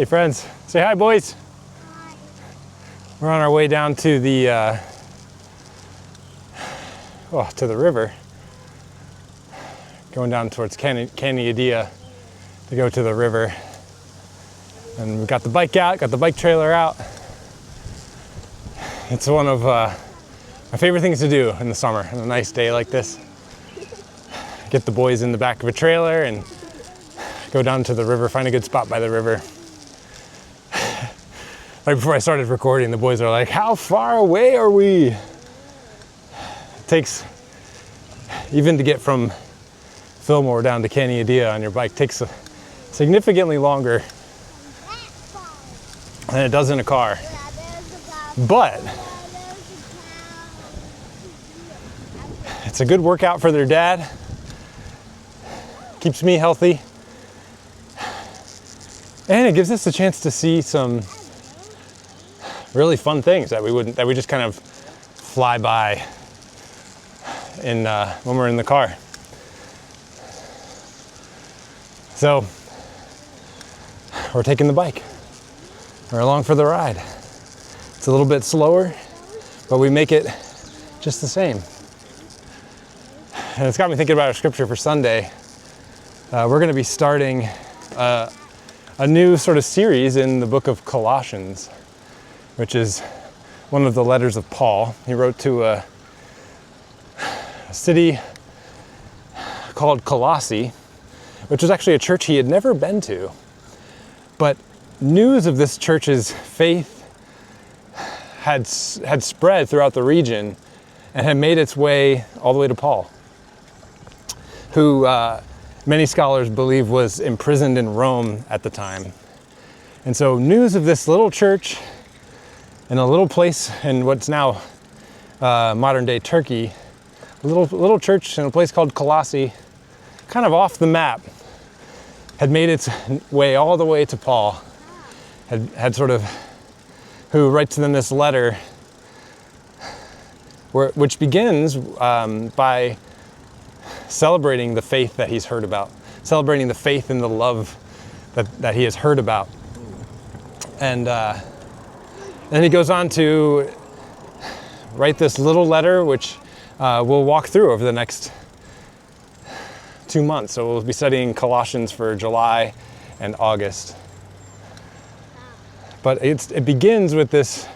Hey friends, say hi boys. Hi. We're on our way down to the river. Going down towards Canyadia to go to the river. And we've got the bike out, got the bike trailer out. It's one of my favorite things to do in the summer on a nice day like this. Get the boys in the back of a trailer and go down to the river, find a good spot by the river. Right before I started recording, the boys are like, how far away are we? It takes, even to get from Fillmore down to Canyadia on your bike, takes significantly longer than it does in a car. But it's a good workout for their dad. Keeps me healthy. And it gives us a chance to see some really fun things that we just kind of fly by when we're in the car. So we're taking the bike. We're along for the ride. It's a little bit slower, but we make it just the same. And it's got me thinking about our scripture for Sunday. We're going to be starting a new sort of series in the book of Colossians, which is one of the letters of Paul. He wrote to a city called Colossae, which was actually a church he had never been to. But news of this church's faith had spread throughout the region and had made its way all the way to Paul, who many scholars believe was imprisoned in Rome at the time. And so news of this little church in a little place in what's now modern day Turkey, a little church in a place called Colossae, kind of off the map, had made its way all the way to Paul, had sort of, who writes to them this letter, which begins by celebrating the faith that he's heard about, celebrating the faith and the love that he has heard about. And then he goes on to write this little letter, which we'll walk through over the next 2 months. So we'll be studying Colossians for July and August. But it begins with this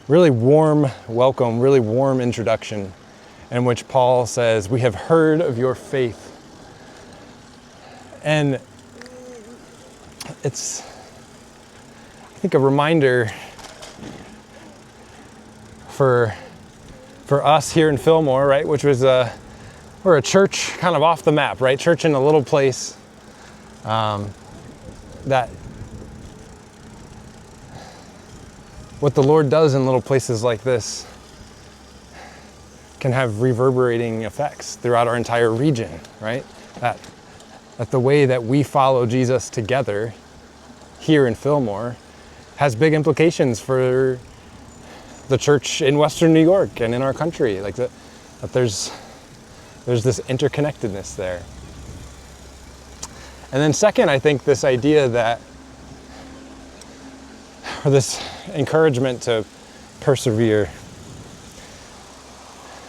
really warm welcome, really warm introduction, in which Paul says, we have heard of your faith. And it's, I think, a reminder for us here in Fillmore, right, which was we're a church kind of off the map, right? Church in a little place that what the Lord does in little places like this can have reverberating effects throughout our entire region, right? That the way that we follow Jesus together here in Fillmore has big implications for the church in Western New York and in our country. Like that there's this interconnectedness there. And then second, I think this idea that, or this encouragement to persevere.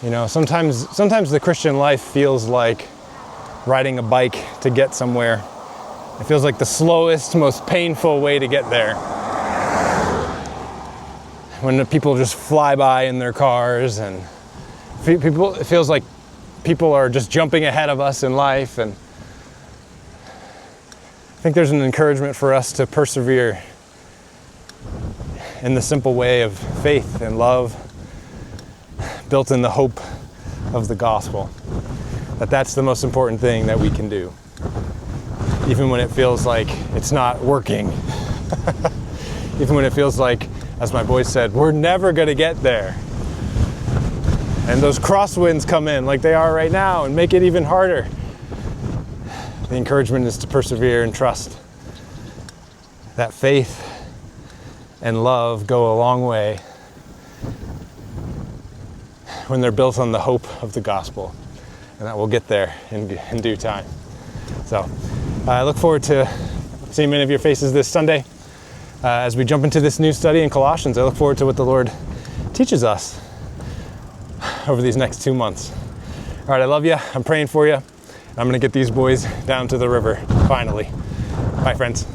You know, sometimes the Christian life feels like riding a bike to get somewhere. It feels like the slowest, most painful way to get there. When the people just fly by in their cars, and it feels like people are just jumping ahead of us in life. And I think there's an encouragement for us to persevere in the simple way of faith and love, built in the hope of the gospel. That's the most important thing that we can do, even when it feels like it's not working. Even when it feels like, as my boys said, we're never going to get there. And those crosswinds come in like they are right now and make it even harder. The encouragement is to persevere and trust that faith and love go a long way when they're built on the hope of the gospel, and that we'll get there in due time. So I look forward to seeing many of your faces this Sunday as we jump into this new study in Colossians. I look forward to what the Lord teaches us over these next 2 months. All right, I love you. I'm praying for you. I'm going to get these boys down to the river, finally. Bye, friends.